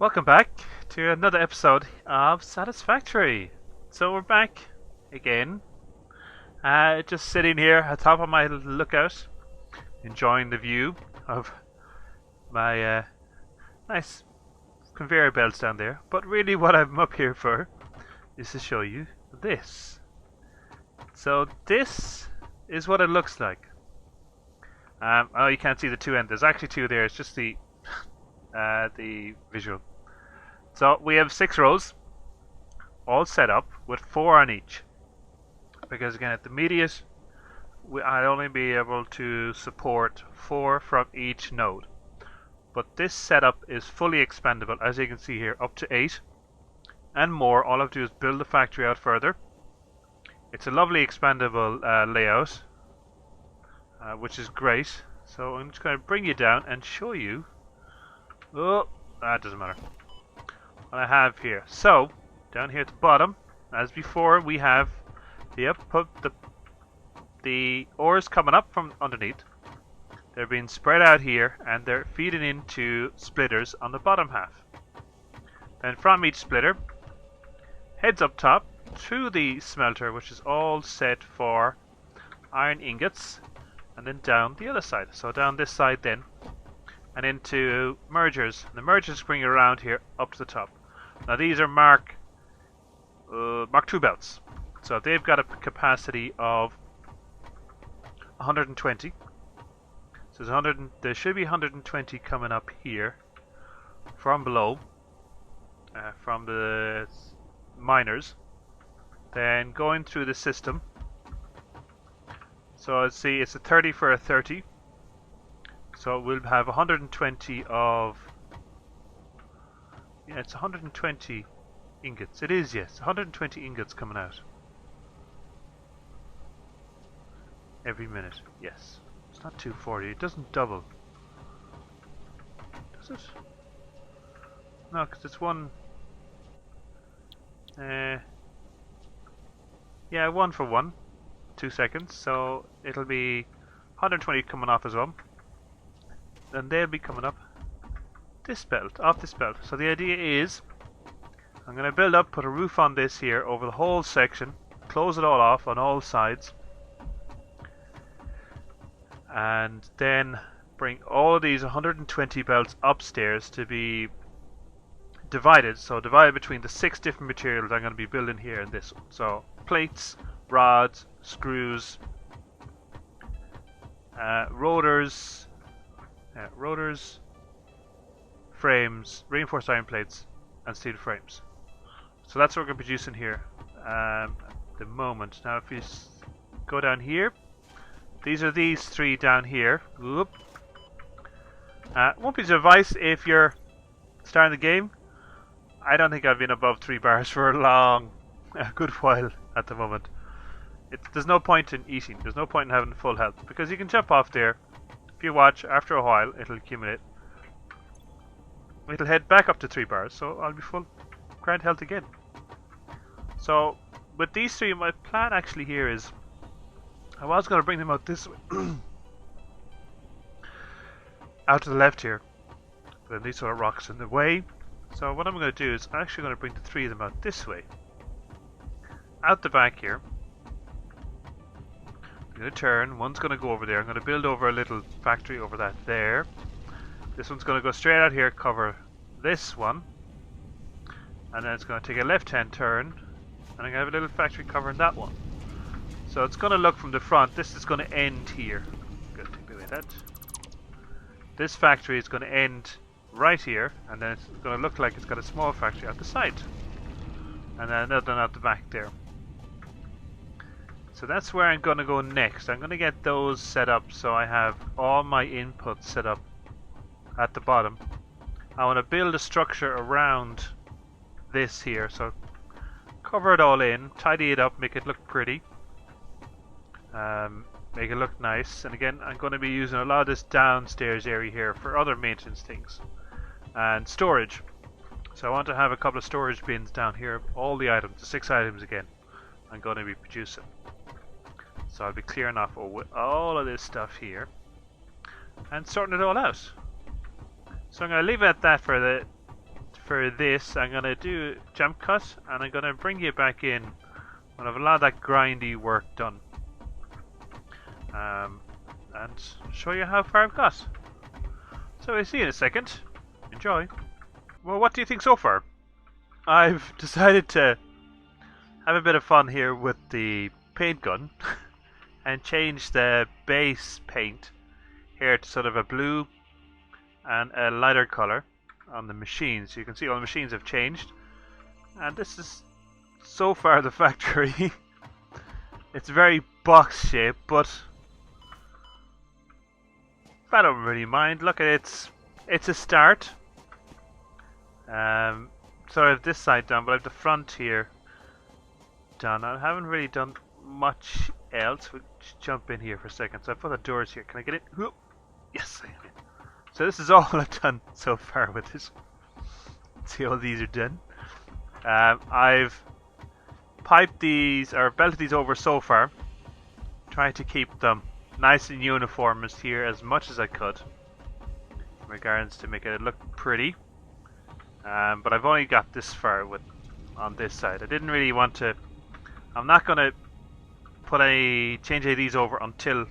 Welcome back to another episode of Satisfactory. So we're back again, just sitting here atop of my lookout, enjoying the view of my nice conveyor belts down there. But really what I'm up here for is to show you this. So this is what it looks like. Oh, you can't see the two ends. There's actually two there. It's just the visual. So we have 6 rows, all set up with 4 on each. Because again, at the immediate, I'd only be able to support 4 from each node. But this setup is fully expandable, as you can see here, up to 8 and more. All I have to do is build the factory out further. It's a lovely expandable layout, which is great. So I'm just going to bring you down and show you. Oh, that doesn't matter. What I have here. So down here at the bottom, as before, we have the ores coming up from underneath. They're being spread out here, and they're feeding into splitters on the bottom half. Then from each splitter, heads up top to the smelter, which is all set for iron ingots, and then down the other side. So down this side then, and into mergers. And the mergers bring it around here up to the top. Now these are Mark II belts, so they've got a capacity of 120. So there should be 120 coming up here from below, from the miners, then going through the system. So let's see, it's a 30 for a 30. So we'll have 120 of... Yeah, it's 120 ingots. It is, yes. 120 ingots coming out. Every minute, yes. It's not 240. It doesn't double. Does it? No, because it's one... yeah, 1 for 1. 2 seconds. So it'll be 120 coming off as well. Then they'll be coming up this belt, off this belt. So the idea is, I'm going to build up, put a roof on this here over the whole section, close it all off on all sides, and then bring all of these 120 belts upstairs to be divided. So divided between the 6 different materials I'm going to be building here in this one. So plates, rods, screws, rotors, frames, reinforced iron plates, and steel frames. So that's what we're going to be producing here at the moment. Now if you go down here, these are these 3 down here. Whoop. One piece of advice if you're starting the game, I don't think I've been above 3 bars for a good while at the moment. There's no point in eating, there's no point in having full health, because you can jump off there. If you watch, after a while, it'll accumulate. It'll head back up to 3 bars, so I'll be full grand health again. So, with these 3, my plan actually here is, I was going to bring them out this way. Out to the left here. But these sort of rocks in the way. So what I'm going to do is, I'm actually going to bring the 3 of them out this way. Out the back here. I'm going to turn, one's going to go over there. I'm going to build over a little factory over that there. This one's going to go straight out here, cover this one. And then it's going to take a left-hand turn. And I'm going to have a little factory covering that one. So it's going to look from the front. This is going to end here. I'm going to take away that. This factory is going to end right here. And then it's going to look like it's got a small factory out the side. And then another one out the back there. So that's where I'm going to go next. I'm going to get those set up so I have all my inputs set up at the bottom. I want to build a structure around this here. So cover it all in, tidy it up, make it look pretty. Make it look nice. And again, I'm going to be using a lot of this downstairs area here for other maintenance things. And storage. So I want to have a couple of storage bins down here. All the items, the 6 items again, I'm going to be producing. So I'll be clearing off all of this stuff here and sorting it all out. So I'm going to leave it at that for for this, I'm going to do jump cut, and I'm going to bring you back in when I have a lot of that grindy work done. And show you how far I've got. So we'll see you in a second. Enjoy. Well, what do you think so far? I've decided to have a bit of fun here with the paint gun and change the base paint here to sort of a blue and a lighter color on the machines. You can see all the machines have changed, and this is so far the factory. It's very box shaped, but I don't really mind. Look at it, it's a start. So I have this side done, but I have the front here done. I haven't really done much else. We'll just jump in here for a second. So I put the doors here. Can I get in? Whoop. Yes, I am in. So this is all I've done so far with this. See how these are done. I've piped these or belted these over so far, trying to keep them nice and uniform as here as much as I could, in regards to make it look pretty. But I've only got this far with on this side. I didn't really want to. I'm not going to put change any of these over until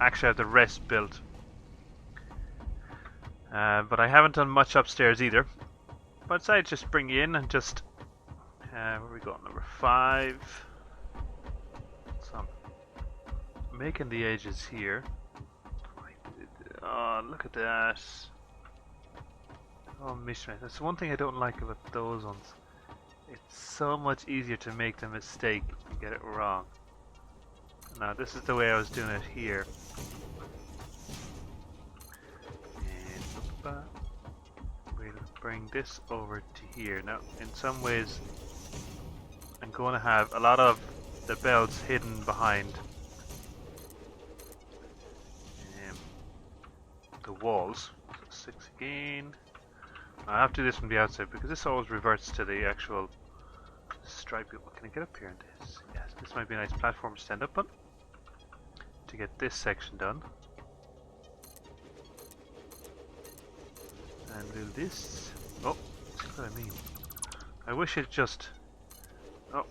actually I have the rest built. But I haven't done much upstairs either. But I decided to just bring you in and just where we go, number 5. So I'm making the edges here. Oh, look at that. Oh, mishmash. That's one thing I don't like about those ones. It's so much easier to make the mistake and get it wrong. Now this is the way I was doing it here. And we'll bring this over to here. Now in some ways I'm going to have a lot of the belts hidden behind the walls. So 6 again. I have to do this from the outside because this always reverts to the actual stripe. Can I get up here in this? Yes, this might be a nice platform to stand up on to get this section done. And do this. Oh, see what I mean. I wish it just. Oh.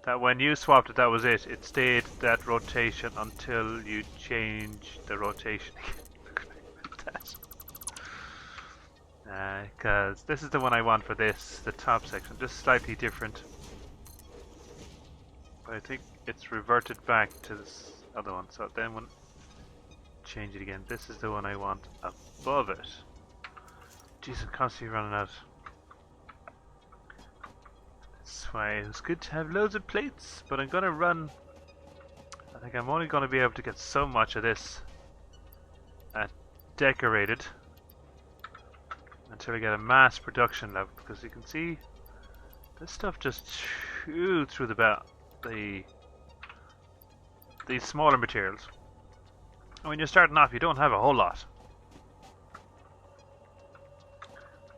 That when you swapped it, that was it. It stayed that rotation until you change the rotation. Look at that. Because this is the one I want for this, the top section, just slightly different. But I think it's reverted back to this other one, so then we'll change it again. This is the one I want above it. Jeez, I'm constantly running out. That's why it's good to have loads of plates, but I'm gonna run. I think I'm only gonna be able to get so much of this decorated until I get a mass production level, because you can see this stuff just shoots through these smaller materials. And when you're starting off, you don't have a whole lot,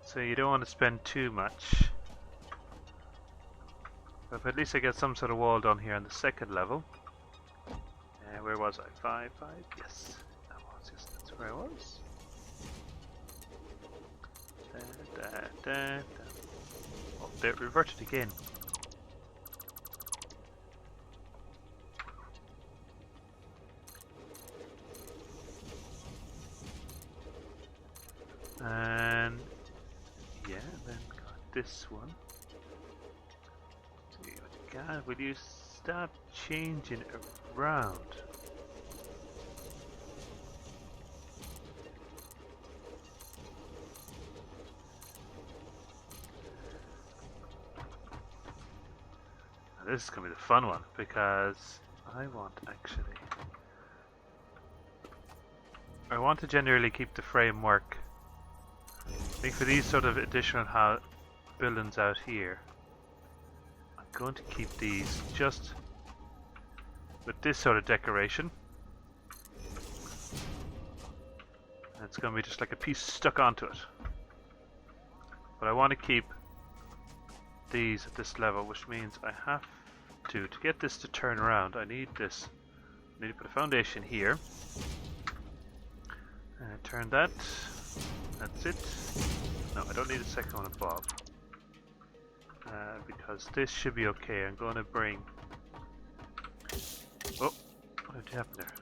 so you don't want to spend too much. But at least I get some sort of wall done here on the second level. Where was I? 5, 5? Yes, that was. Yes, that's where I was. Oh, there it reverted again. And yeah, then got this one. God, will you stop changing around? Now this is going to be the fun one, because I want to generally keep the framework. I think for these sort of additional buildings out here, I'm going to keep these just with this sort of decoration. And it's going to be just like a piece stuck onto it. But I want to keep these at this level, which means I have to get this to turn around, I need this. I need to put a foundation here. And turn that. That's it. No, I don't need a second one above. Because this should be okay. I'm going to bring... Oh, what did happen there?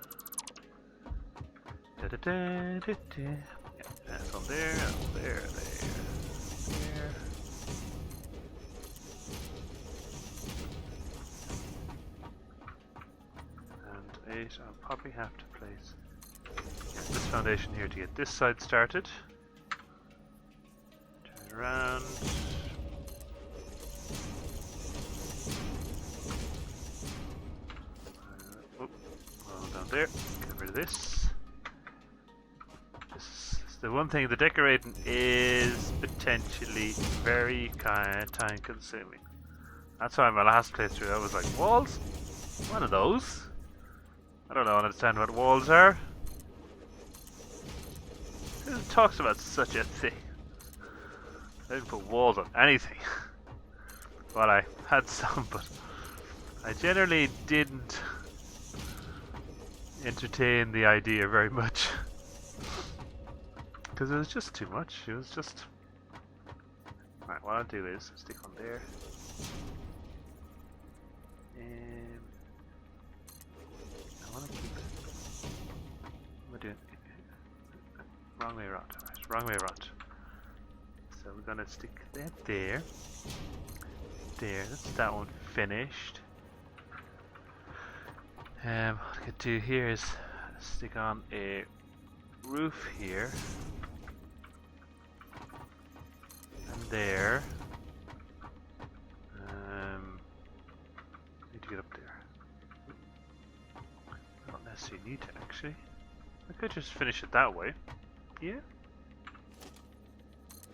Da, da, da, da, da. Yeah, that's on there, there. And 8, I'll probably have to place this foundation here to get this side started. Turn around. Down there. Get rid of this. This is the one thing. The decorating is potentially very kind of time consuming. That's why my last playthrough I was like, walls? One of those? I don't understand what walls are. Who talks about such a thing? I didn't put walls on anything. Well, I had some, but I generally didn't entertain the idea very much. Because it was just too much. It was just... Alright, what I'll do is stick on there. I want to keep it. What am I doing? Wrong way around. Right, wrong way around. So we're gonna stick that there. There, that's that one finished. What I could do here is stick on a roof here. And there. Need to get up there. I don't necessarily need to actually. I could just finish it that way. Yeah.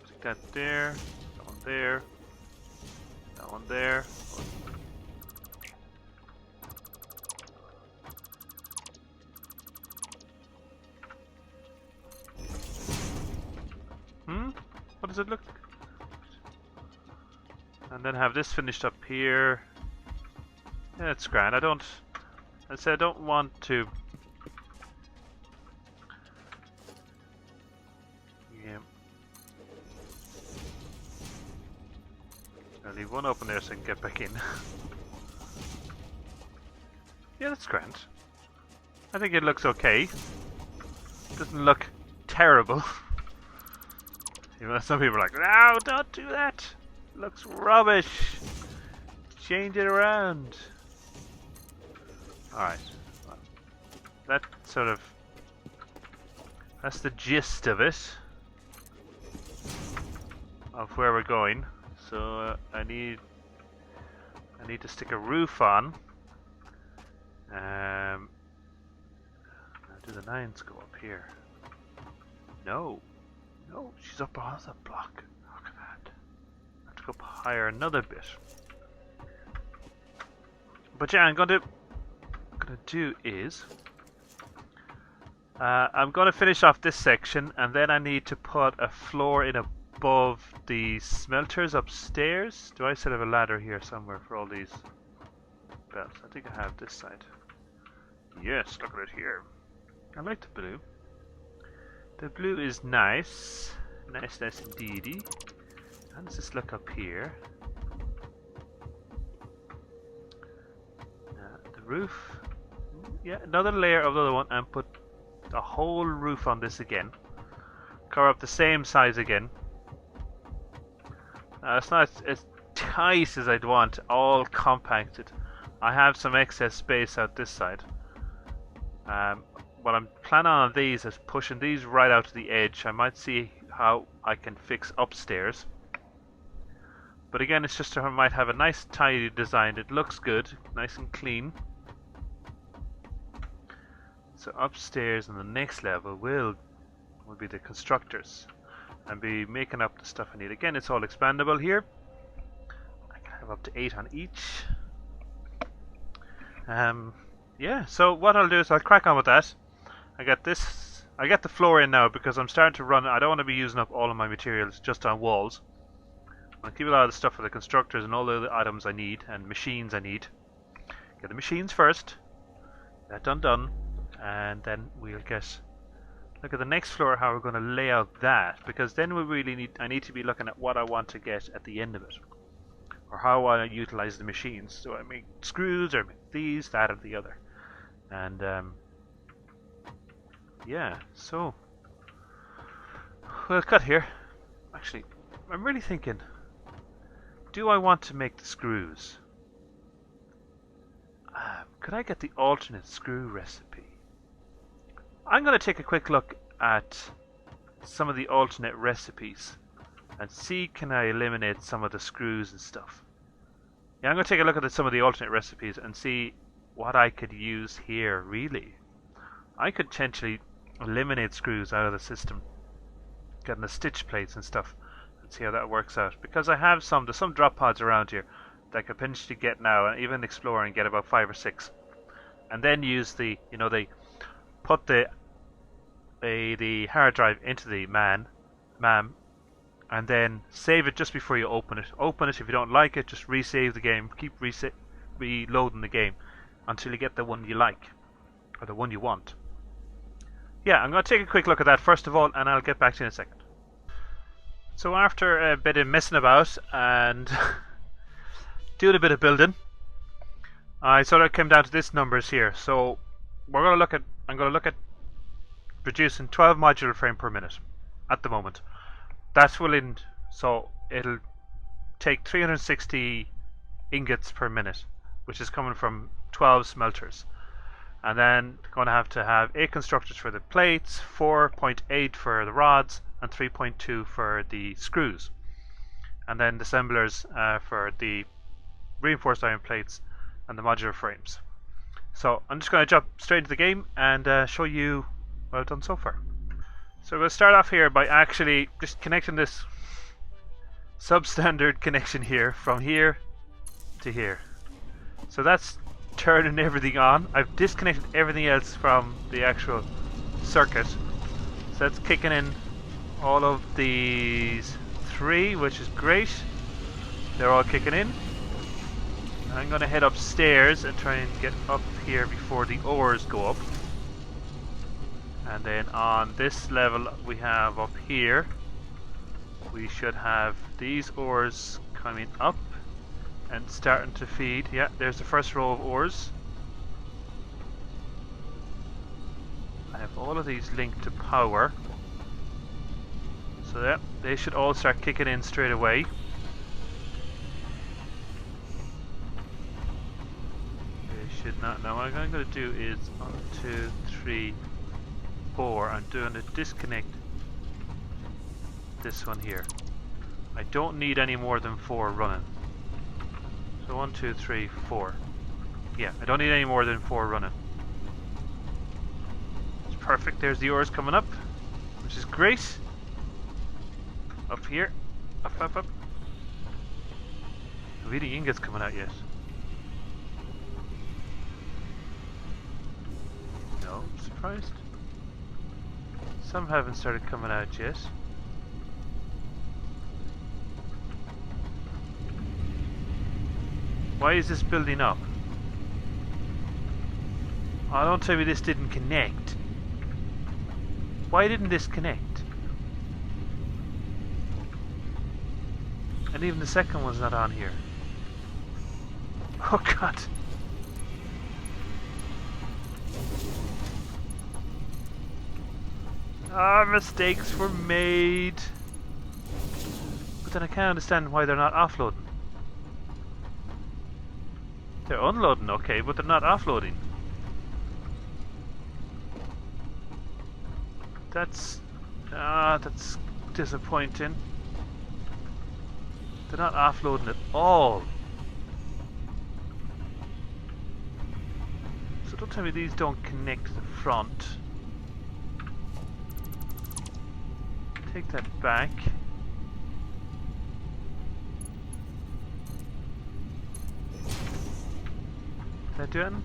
Stick that there. That one there. That one there. What does it look like? And then have this finished up here. Yeah, it's grand. I don't want to. Yeah. I'll leave one open there so I can get back in. Yeah, that's grand. I think it looks okay. It doesn't look terrible. Even though some people are like, no, don't do that. It looks rubbish. Change it around. Alright. Well, that's the gist of it. Of where we're going. So I need to stick a roof on. Do the 9s go up here? No. No, she's up on the block. Look at that. I have to go up higher another bit. But yeah, what I'm gonna do is I'm gonna finish off this section, and then I need to put a floor in above the smelters upstairs. Do I still have a ladder here somewhere for all these belts? I think I have this side. Yes, look at it here. I like the blue. The blue is nice. Nice indeedy. How does this look up here? The roof. Yeah, another layer of the other one, and put the whole roof on this again. Cover up the same size again. It's not as tight as I'd want, all compacted. I have some excess space out this side. What I'm planning on these is pushing these right out to the edge. I might see how I can fix upstairs. But again, it's just I might have a nice tidy design. It looks good, nice and clean. So upstairs on the next level will be the constructors. And be making up the stuff I need. Again, it's all expandable here. I can have up to 8 on each. Yeah, so what I'll do is I'll crack on with that. I got the floor in now because I'm starting to run. I don't want to be using up all of my materials just on walls. I'll keep a lot of the stuff for the constructors and all the other items I need and machines I need. Get the machines first. That done, and then we'll get look at the next floor, how we're going to lay out that, because then I need to be looking at what I want to get at the end of it, or how I utilize the machines. So I make screws, or make these, that, or the other, and yeah. So we'll cut here. Actually, I'm really thinking, do I want to make the screws? Could I get the alternate screw recipe? I'm going to take a quick look at some of the alternate recipes and see, can I eliminate some of the screws and stuff. Yeah, I'm going to take a look at some of the alternate recipes and see what I could use here, really. I could potentially eliminate screws out of the system, getting the stitch plates and stuff, and see how that works out. Because I have there's some drop pods around here that I could potentially get now, and even explore and get about 5 or 6. And then use they put the hard drive into the MAM, and then save it just before you open it. Open it if you don't like it, just resave the game, keep reloading the game until you get the one you like, or the one you want. Yeah, I'm going to take a quick look at that first of all, and I'll get back to you in a second. So after a bit of messing about and doing a bit of building, I sort of came down to this numbers here. So I'm going to look at producing 12 modular frame per minute at the moment. That's willing, so it'll take 360 ingots per minute, which is coming from 12 smelters. And then going to have 8 constructors for the plates, 4.8 for the rods, and 3.2 for the screws. And then the assemblers for the reinforced iron plates and the modular frames. So I'm just going to jump straight into the game and show you what I've done so far. So we'll start off here by actually just connecting this substandard connection here from here to here. So that's turning everything on. I've disconnected everything else from the actual circuit. So that's kicking in all of these 3, which is great. They're all kicking in. I'm going to head upstairs and try and get up here before the ores go up. And then on this level we have up here, we should have these ores coming up and starting to feed. Yeah, there's the first row of ores. I have all of these linked to power. So yeah, they should all start kicking in straight away. Should not. Now what I'm going to do is 1, 2, 3, 4. I'm doing a disconnect this one here. I don't need any more than 4 running. So 1, 2, 3, 4. Yeah, I don't need any more than 4 running. It's perfect. There's the ores coming up, which is great. Up here, up, up, up. Have any ingots coming out yet? No, I'm surprised. Some haven't started coming out yet. Why is this building up? Oh, don't tell me this didn't connect. Why didn't this connect? And even the second one's not on here. Oh god. Ah, mistakes were made. But then I can't understand why they're not offloading. They're unloading, okay, but they're not offloading. That's disappointing. They're not offloading at all. So don't tell me these don't connect to the front. Take that back. Is that doing?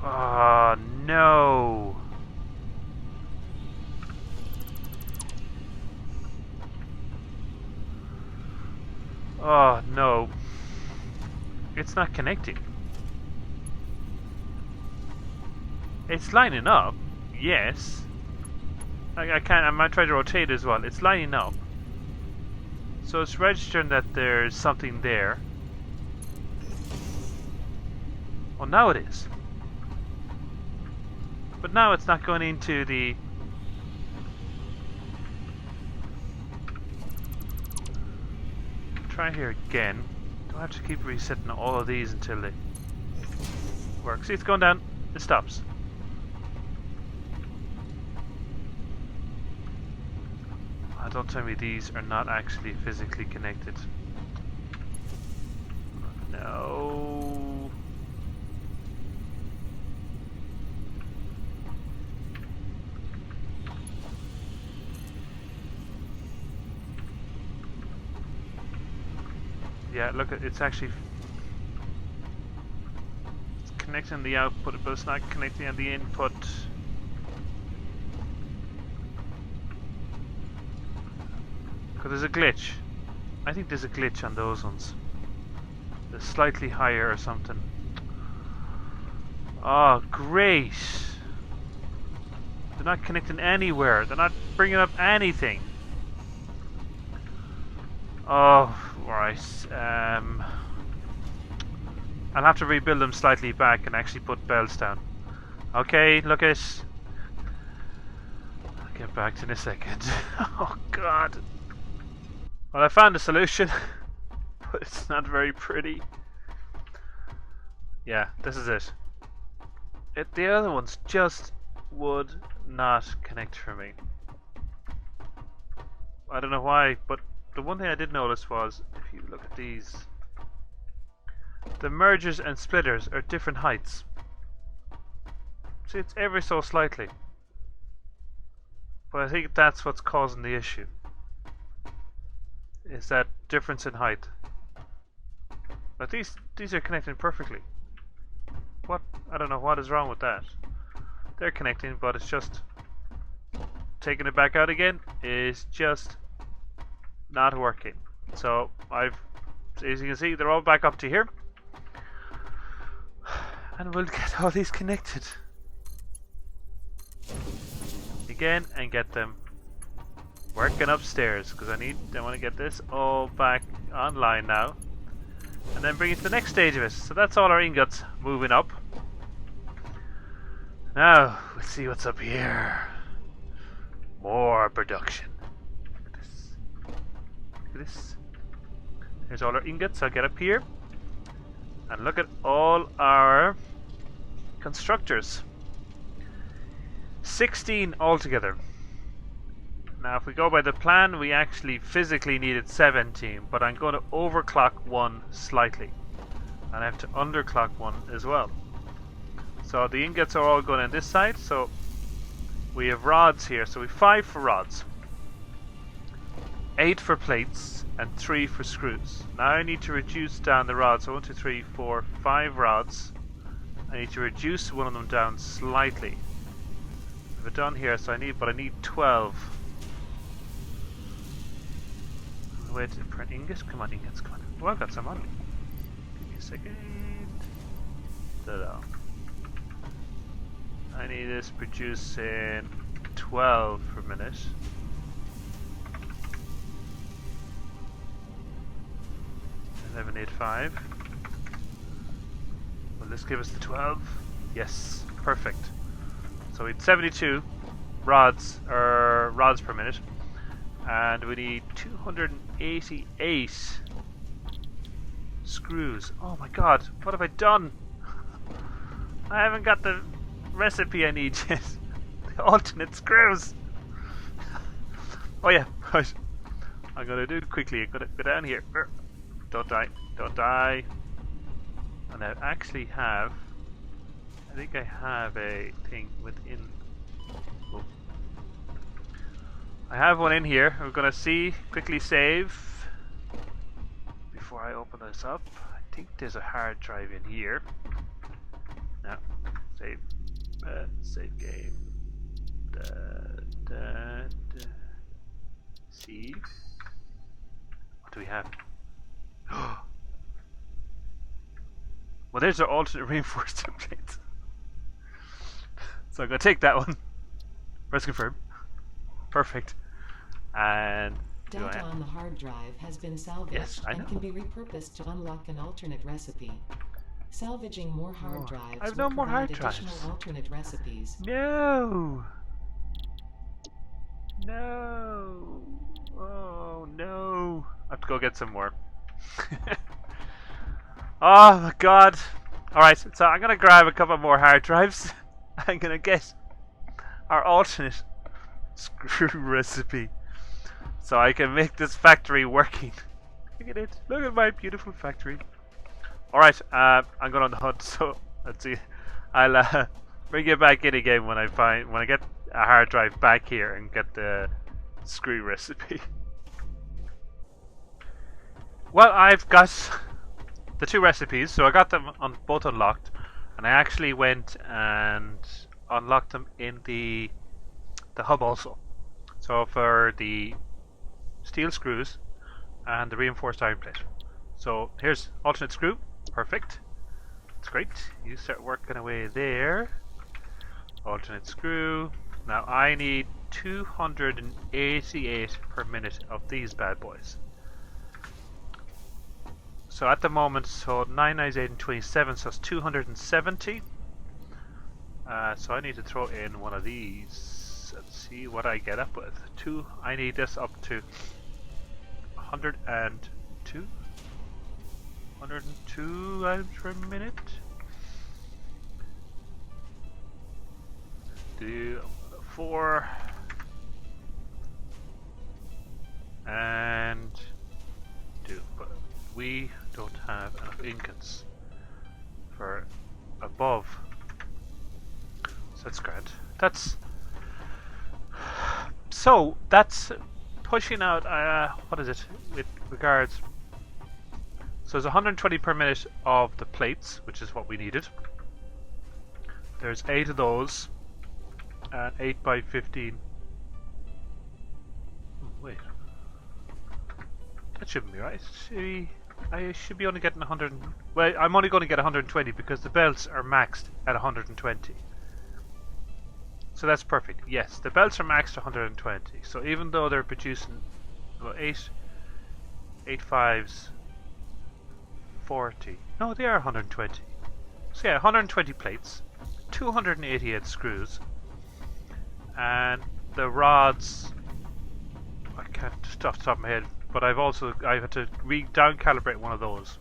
Oh no! Oh no! It's not connecting. It's lining up, yes. I can't. I might try to rotate as well. It's lining up, so it's registering that there's something there. Well, now it is. But now it's not going into the... Try here again. Do I have to keep resetting all of these until they work? See, it's going down. It stops. Don't tell me these are not actually physically connected. No. Yeah, look, it's actually connecting the output, but it's not connecting on the input. Because there's a glitch. I think there's a glitch on those ones. They're slightly higher or something. Oh, great! They're not connecting anywhere. They're not bringing up anything. Oh, right. I'll have to rebuild them slightly back and actually put bells down. Okay, look at... I'll get back to in a second. Oh, God. Well, I found a solution, but it's not very pretty. Yeah, this is it. The other ones just would not connect for me. I don't know why, but the one thing I did notice was, if you look at these, the mergers and splitters are different heights. See, it's ever so slightly. But I think that's what's causing the issue. Is that difference in height. But these are connecting perfectly. What? I don't know what is wrong with that. They're connecting, but it's just taking it back out again is just not working. So as you can see, they're all back up to here. And we'll get all these connected again and get them working upstairs, because I want to get this all back online now and then bring it to the next stage of it. So that's all our ingots moving up. Now we'll see what's up here. More production. Look at this. Look at this. Here's all our ingots. I'll get up here and look at all our constructors. 16 altogether. Now if we go by the plan, we actually physically needed 17, but I'm going to overclock one slightly. And I have to underclock one as well. So the ingots are all going on this side, so we have rods here. So we have 5 for rods, 8 for plates, and 3 for screws. Now I need to reduce down the rods. So 1, 2, 3, 4, 5 rods. I need to reduce one of them down slightly. I've it done here, so I need 12. Wait for an ingot? Come on, ingots, come on. Oh, I've got some on me. Give me a second. Ta-da. I need this producing 12 per minute. $11.85. Will this give us the 12? Yes, perfect. So we had 72 rods per minute. And we need 288 screws. Oh my god, what have I done? I haven't got the recipe I need yet. The alternate screws. Oh yeah, right. I'm gonna do it quickly. I'm gonna go down here. Don't die, don't die. And I actually have, I think I have a thing within. Oh. I have one in here. We're gonna see, quickly save before I open this up. I think there's a hard drive in here. No, save, save game. Save. What do we have? Well, there's our alternate reinforced template. So I'm going to take that one. Press confirm. Perfect. And data on the hard drive has been salvaged Yes, I know. and can be repurposed to unlock an alternate recipe. Salvaging more hard drives I have will no more provide hard additional drives. alternate recipes. No. No. Oh no. I have to go get some more. Oh my god. Alright, so I'm gonna grab a couple more hard drives. I'm gonna get our alternate screw recipe so I can make this factory working. Look at it. Look at my beautiful factory. Alright, I'm going on the hunt, so let's see. I'll bring it back in again when I get a hard drive back here and get the screw recipe. Well, I've got the two recipes, so I got them both unlocked, and I actually went and unlocked them in the hub also. So for the steel screws and the reinforced iron plate. So here's alternate screw, perfect. That's great. You start working away there. Alternate screw. Now I need 288 per minute of these bad boys. So at the moment, so 9, 9, 8, and 27, so it's 270. So I need to throw in one of these. Let's see what I get up with. I need this up to 102. 102 items per minute. Do 4 and 2, but we don't have enough ingots for above. So that's grand. That's pushing out. What is it with regards? So there's 120 per minute of the plates, which is what we needed. There's 8 of those, and 8 by 15. Wait, that shouldn't be right. I should be only getting 100. Well, I'm only going to get 120 because the belts are maxed at 120. So that's perfect. Yes, the belts are maxed at 120. So even though they're producing well, 8 5s, 40. No, they are 120. So yeah, 120 plates, 288 screws, and the rods. I can't just off the top of my head, but I've had to down calibrate one of those.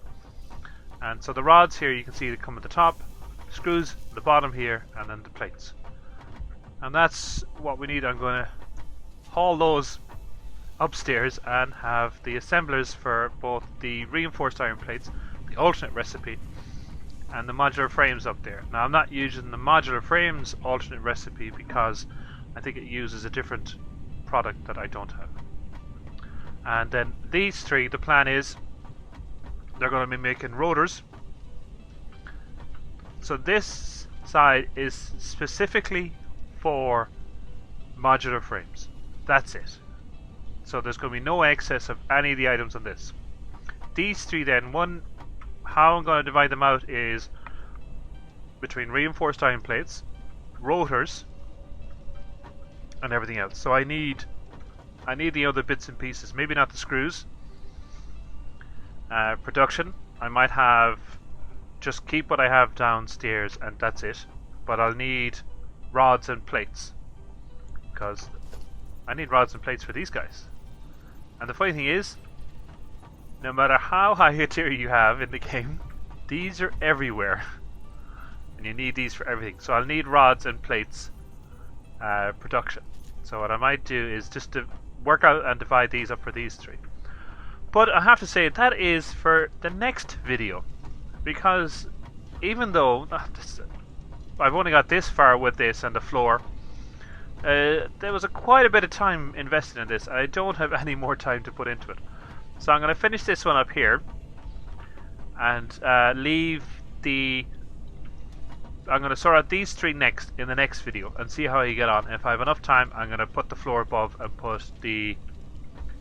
And so the rods here, you can see they come at the top, screws at the bottom here, and then the plates. And that's what we need. I'm going to haul those upstairs and have the assemblers for both the reinforced iron plates, the alternate recipe, and the modular frames up there. Now I'm not using the modular frames alternate recipe because I think it uses a different product that I don't have. And then these three, the plan is they're going to be making rotors. So this side is specifically for modular frames. That's it. So there's going to be no excess of any of the items on this. These three then, how I'm going to divide them out is between reinforced iron plates, rotors, and everything else. So I need the other bits and pieces. Maybe not the screws. Production, I might have just keep what I have downstairs and that's it. But I'll need rods and plates because I need rods and plates for these guys. And the funny thing is, no matter how high a tier you have in the game, these are everywhere. And you need these for everything. So I'll need rods and plates production. So what I might do is just to work out and divide these up for these three. But I have to say that is for the next video, because even though I've only got this far with this and the floor, there was quite a bit of time invested in this. I don't have any more time to put into it. So I'm going to finish this one up here and leave the... I'm going to sort out these three next in the next video and see how you get on. If I have enough time, I'm going to put the floor above and put the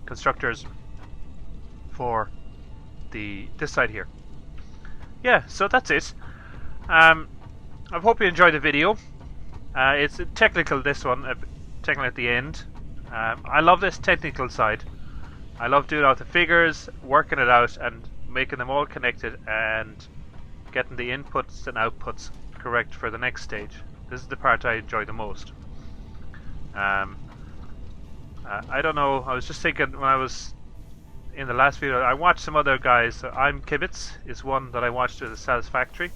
constructors for this side here. Yeah, so that's it. I hope you enjoyed the video. It's technical, this one, technical at the end. I love this technical side. I love doing out the figures, working it out and making them all connected and getting the inputs and outputs correct for the next stage. This is the part I enjoy the most. I don't know, I was just thinking when I was in the last video, I watched some other guys. I'm Kibitz is one that I watched with the Satisfactory,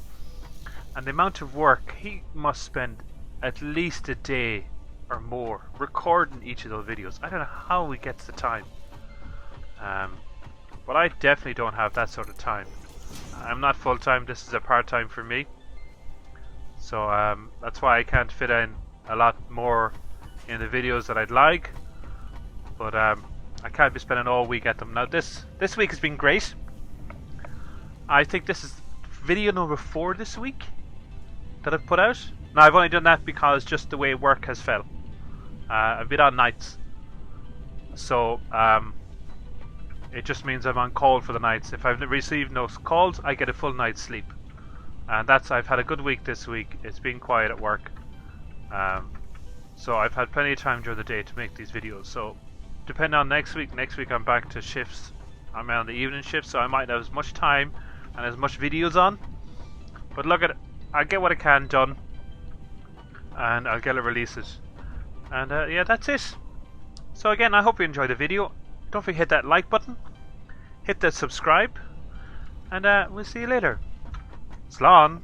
and the amount of work he must spend at least a day or more recording each of those videos. I don't know how he gets the time, but I definitely don't have that sort of time. I'm not full-time, this is a part-time for me, so that's why I can't fit in a lot more in the videos that I'd like, but I can't be spending all week at them. Now this week has been great. I think this is video number 4 this week that I've put out. Now I've only done that because just the way work has fell. I've been on nights, so it just means I'm on call for the nights. If I've received no calls, I get a full night's sleep, and I've had a good week this week. It's been quiet at work, so I've had plenty of time during the day to make these videos. So depending on next week I'm back to shifts. I'm on the evening shift, so I might have as much time and as much videos on, but look at it, I'll get what I can done and I'll get it released. And yeah, that's it. So again, I hope you enjoyed the video. Don't forget to hit that like button, hit that subscribe, and we'll see you later. Slán!